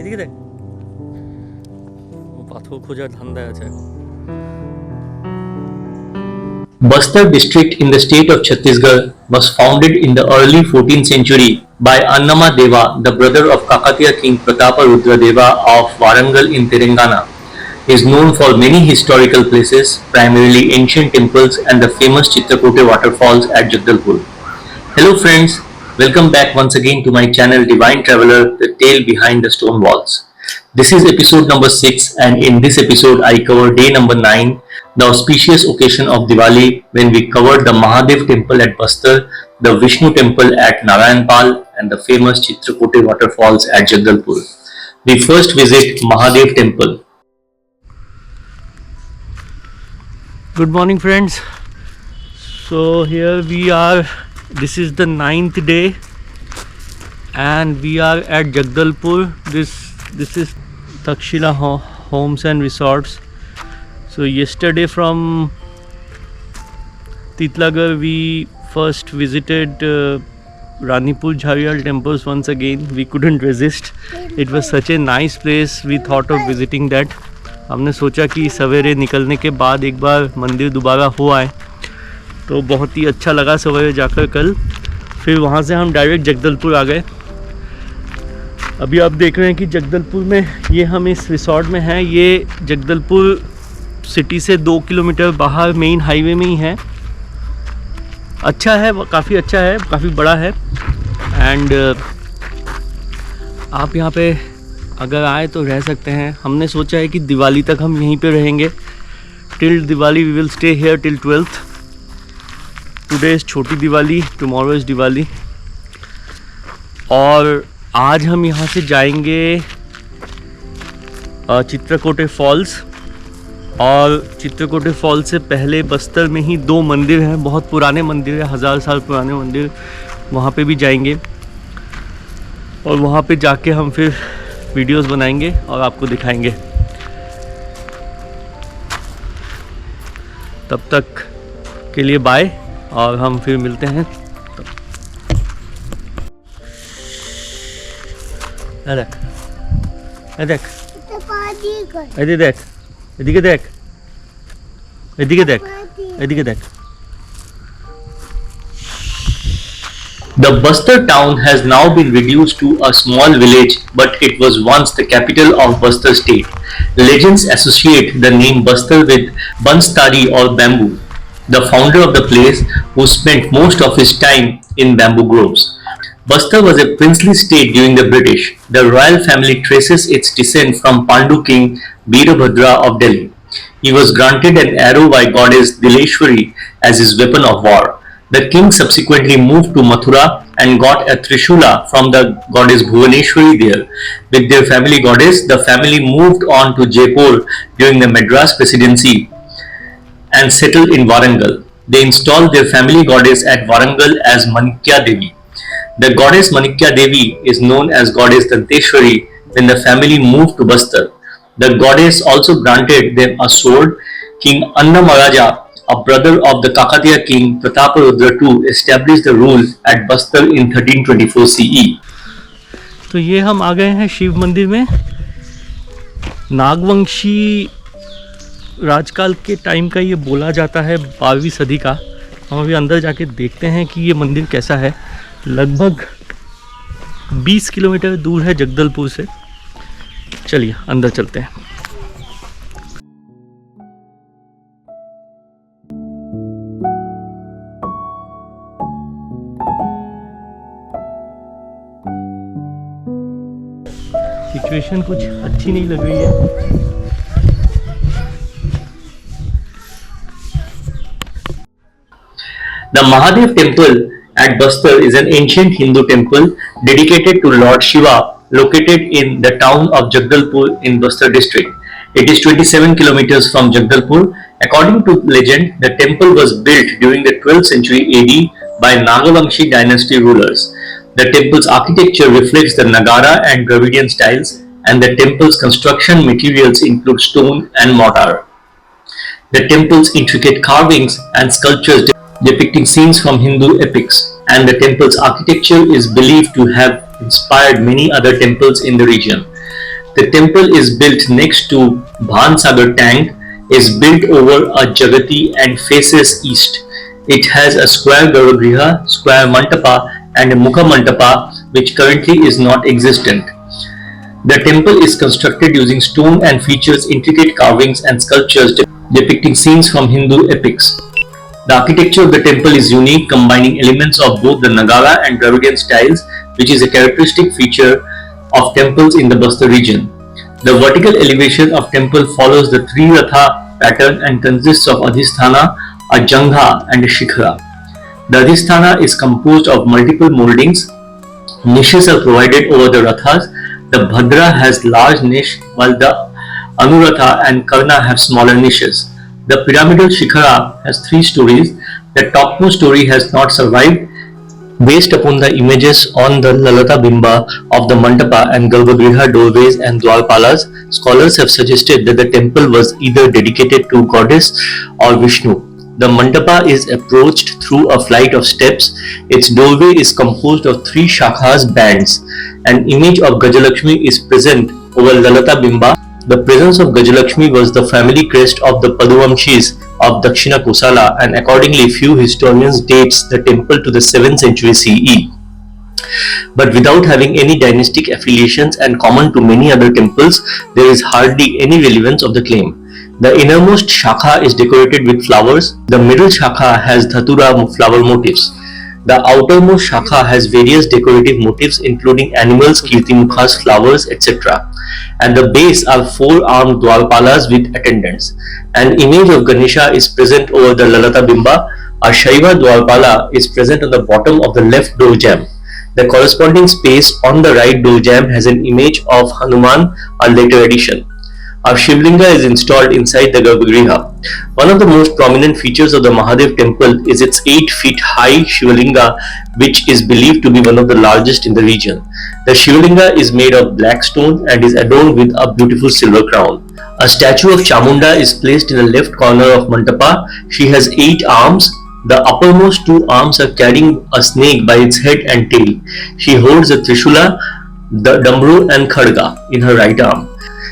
এদিকে দেখ ও পাথর খোঁজার ধান্দায় আছে এখন। Bastar district in the state of Chhattisgarh was founded in the early 14th century by Annama Deva, the brother of Kakatiya king Prataparudra Deva of Warangal in Telangana. He is known for many historical places, primarily ancient temples and the famous Chitrakote waterfalls at Jagdalpur. Hello friends, welcome back once again to my channel Divine Traveler, the tale behind the stone walls. This is episode number 6 and in this episode I cover day number 9, the auspicious occasion of Diwali when we covered the Mahadev temple at Bastar, the Vishnu temple at Narayanpal and the famous Chitrakote waterfalls at Jagdalpur. We first visit Mahadev temple. Good morning friends. So here we are, this is the 9th day and we are at Jagdalpur. This is Takshila Homes and Resorts. So yesterday from Titlagar we first visited Ranipur Jhariyal temples once again. We couldn't resist. It was such a nice place. We thought of visiting that. हमने सोचा कि सवेरे निकलने के बाद एक बार मंदिर दोबारा हो आए, तो बहुत ही अच्छा लगा सवेरे जाकर कल। फिर वहाँ से हम डायरेक्ट जगदलपुर आ गए। अभी आप देख रहे हैं कि जगदलपुर में ये हम इस रिसोर्ट में हैं। ये जगदलपुर सिटी से 2 किलोमीटर बाहर मेन हाईवे में ही है। अच्छा है, काफ़ी अच्छा है, काफ़ी बड़ा है। एंड आप यहाँ पे अगर आए तो रह सकते हैं। हमने सोचा है कि दिवाली तक हम यहीं पे रहेंगे। Till Diwali we will stay here till 12th। Today is छोटी दिवाली, टुमारो इज़ दिवाली। और आज हम यहाँ से जाएंगे चित्रकोटे फॉल्स। और चित्रकोटे फॉल्स से पहले बस्तर में ही 2 मंदिर हैं, बहुत पुराने मंदिर हैं, 1000 साल पुराने मंदिर। वहाँ पे भी जाएंगे और वहाँ पे जाके हम फिर वीडियोस बनाएंगे और आपको दिखाएंगे। तब तक के लिए बाय और हम फिर मिलते हैं। देख देख এদিকে দেখ এদিকে দেখ এদিকে দেখ এদিকে দেখ। The Bastar town has now been reduced to a small village, but it was once the capital of Bastar state. Legends associate the name Bastar with Banstari or bamboo, the founder of the place who spent most of his time in bamboo groves. Bastar was a princely state during the British. The royal family traces its descent from Pandu king Veerabhadra of Delhi. He was granted an arrow by goddess Dileshwari as his weapon of war. The king subsequently moved to Mathura and got a Trishula from the goddess Bhuvaneshwari there. With their family goddess, the family moved on to Jaipur during the Madras presidency and settled in Warangal. They installed their family goddess at Warangal as Manikya Devi. The goddess Manikya Devi is known as goddess Danteshwari when the family moved to Bastar. The goddess also granted them a sword. King Annamaraja, a brother of the Kakatiya king Prataparudra II, established the rule at Bastar in 1324 CE. तो ये हम आ गए हैं शिव मंदिर में। नागवंशी राजकाल के time का ये बोला जाता है, 12वीं सदी का। हम अभी अंदर जाके देखते हैं कि ये मंदिर कैसा है। लगभग 20 किलोमीटर दूर है जगदलपुर से। चलिए अंदर चलते हैं। सिचुएशन कुछ अच्छी नहीं लग रही है। The Mahadev temple at Bastar is an ancient Hindu temple dedicated to Lord Shiva, located in the town of Jagdalpur in Bastar district. It is 27 kilometers from Jagdalpur. According to legend, the temple was built during the 12th century AD by Nagavamshi dynasty rulers. The temple's architecture reflects the Nagara and Dravidian styles, and the temple's construction materials include stone and mortar. The temple's intricate carvings and sculptures depicting scenes from Hindu epics, and the temple's architecture is believed to have inspired many other temples in the region. The temple is built next to Bhansagar tank, is built over a Jagati and faces east. It has a square Garbhagriha, square Mantapa and a Mukha Mantapa which currently is not existent. The temple is constructed using stone and features intricate carvings and sculptures depicting scenes from Hindu epics. The architecture of the temple is unique, combining elements of both the Nagara and Dravidian styles, which is a characteristic feature of temples in the Bastar region. The vertical elevation of temple follows the Three Ratha pattern and consists of Adhisthana, a Jangha and a Shikhara. The Adhisthana is composed of multiple moldings. Niches are provided over the Rathas. The Bhadra has large niche while the Anuratha and Karna have smaller niches. The pyramidal Shikhara has 3 stories. The topmost story has not survived. Based upon the images on the Lalata Bimba of the Mantapa and Garbhagriha doorways and Dwarpalas, scholars have suggested that the temple was either dedicated to goddess or Vishnu. The Mandapa is approached through a flight of steps. Its doorway is composed of 3 shakhas bands. An image of Gajalakshmi is present over Lalata Bimba. The presence of Gajalakshmi was the family crest of the Paduvamshis of Dakshina Kosala, and accordingly few historians dates the temple to the 7th century CE. But without having any dynastic affiliations and common to many other temples, there is hardly any relevance of the claim. The innermost shakha is decorated with flowers. The middle shakha has dhatura flower motifs. The outermost shakha has various decorative motifs including animals, kirtimukhas, flowers, etc. At the base are 4-armed dwarpalas with attendants. An image of Ganesha is present over the Lalata Bimba. A Shaiva dwarpala is present on the bottom of the left door jamb. The corresponding space on the right door jamb has an image of Hanuman, a later addition. A Shivlinga is installed inside the Garbhagriha. One of the most prominent features of the Mahadev temple is its 8 feet high Shivlinga, which is believed to be one of the largest in the region. The Shivlinga is made of black stone and is adorned with a beautiful silver crown. A statue of Chamunda is placed in the left corner of Mantapa. She has 8 arms. The uppermost 2 arms are carrying a snake by its head and tail. She holds a Trishula, the Dambru and Khadga in her right arm.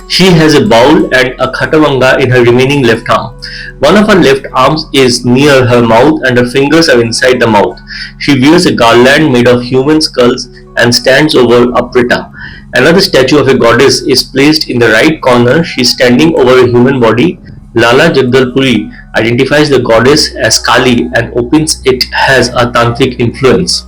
She has a bowl and a khatavanga in her remaining left arm. One of her left arms is near her mouth and her fingers are inside the mouth. She wears a garland made of human skulls and stands over a prita. Another statue of a goddess is placed in the right corner. She is standing over a human body. Lala Jagdalpuri identifies the goddess as Kali and opines it has a tantric influence.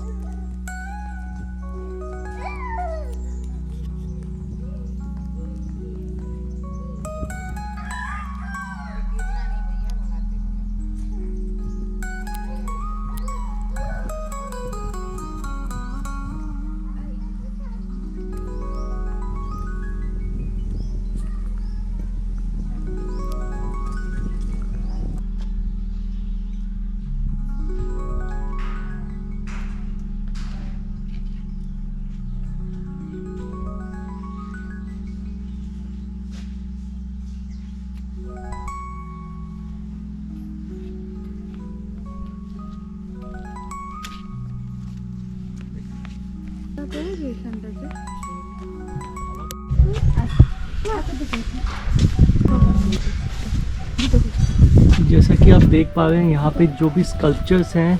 जैसा कि आप देख पा रहे हैं यहाँ पे जो भी स्कल्पचर्स हैं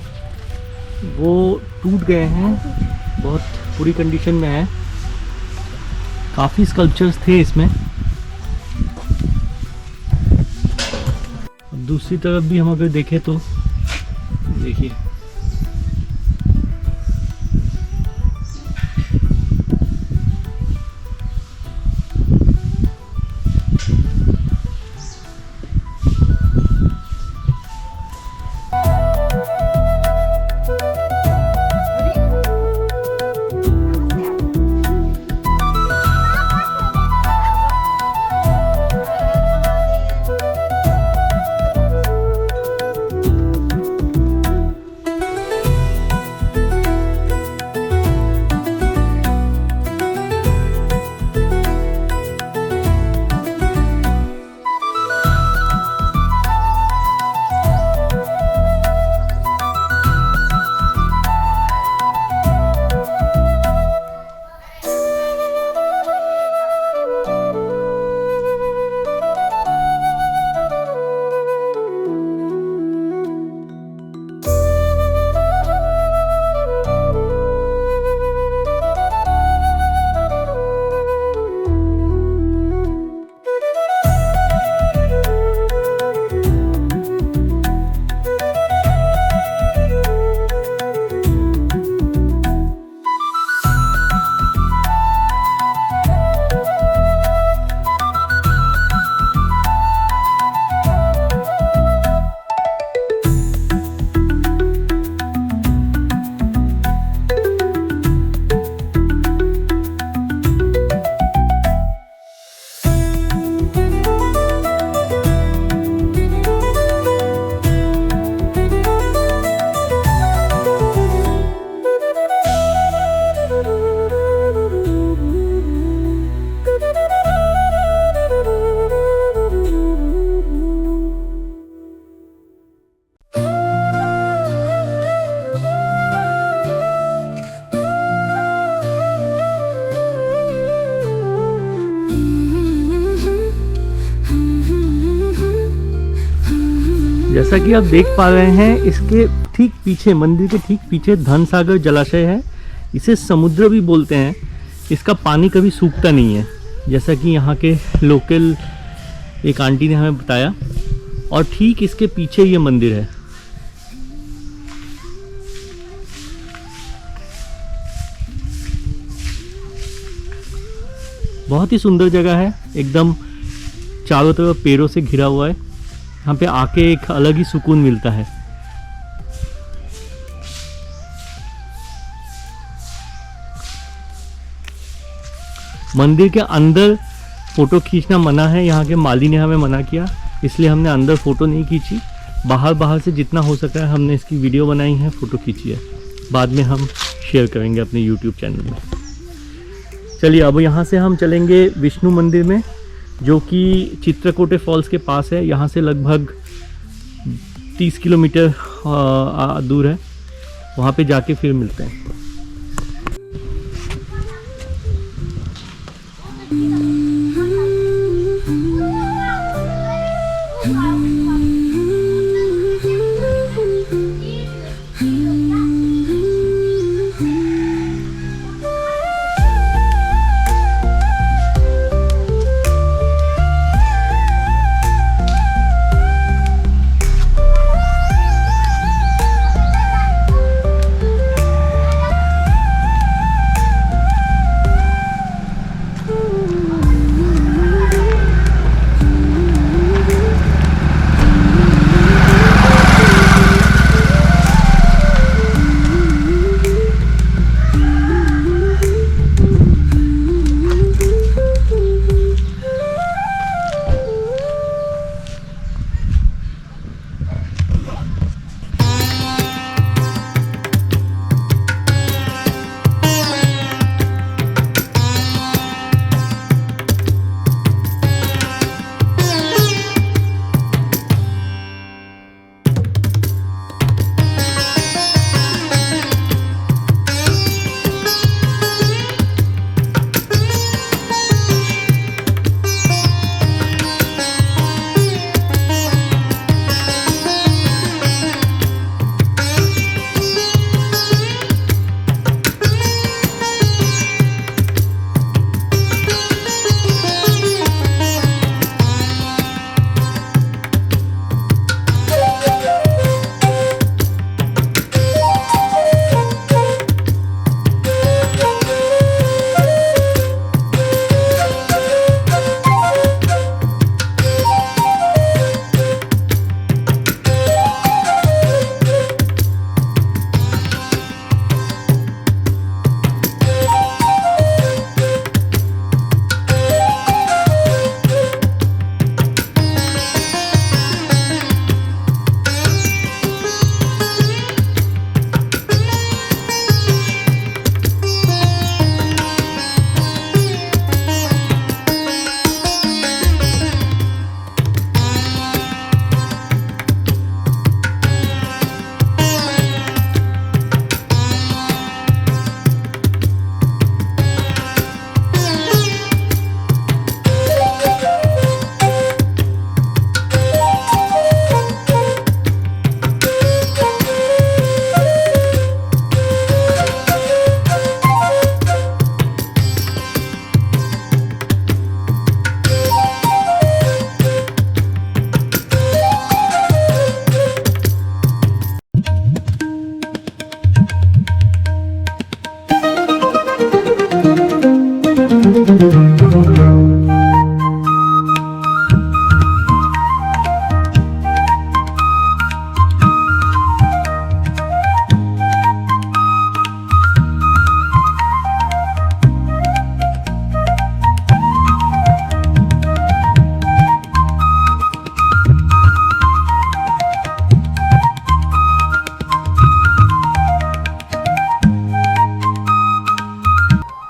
वो टूट गए हैं, बहुत बुरी कंडीशन में है। काफ़ी स्कल्पचर्स थे इसमें। दूसरी तरफ भी हम अगर देखें तो देखिए जैसा कि आप देख पा रहे हैं, इसके ठीक पीछे, मंदिर के ठीक पीछे धनसागर जलाशय है। इसे समुद्र भी बोलते हैं। इसका पानी कभी सूखता नहीं है, जैसा कि यहाँ के लोकल एक आंटी ने हमें बताया। और ठीक इसके पीछे ये मंदिर है। बहुत ही सुंदर जगह है, एकदम चारों तरफ पेड़ों से घिरा हुआ है। यहाँ पे आके एक अलग ही सुकून मिलता है। मंदिर के अंदर फोटो खींचना मना है, यहाँ के माली ने हमें मना किया, इसलिए हमने अंदर फोटो नहीं खींची। बाहर से जितना हो सका है हमने इसकी वीडियो बनाई है, फोटो खींची है। बाद में हम शेयर करेंगे अपने यूट्यूब चैनल में। चलिए अब यहाँ से हम चलेंगे विष्णु मंदिर में, जो कि चित्रकोटे फॉल्स के पास है। यहाँ से लगभग 30 किलोमीटर दूर है। वहाँ पे जाके फिर मिलते हैं।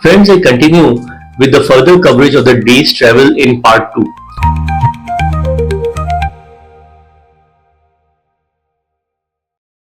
Friends, I continue with the further coverage of the day's travel in part 2.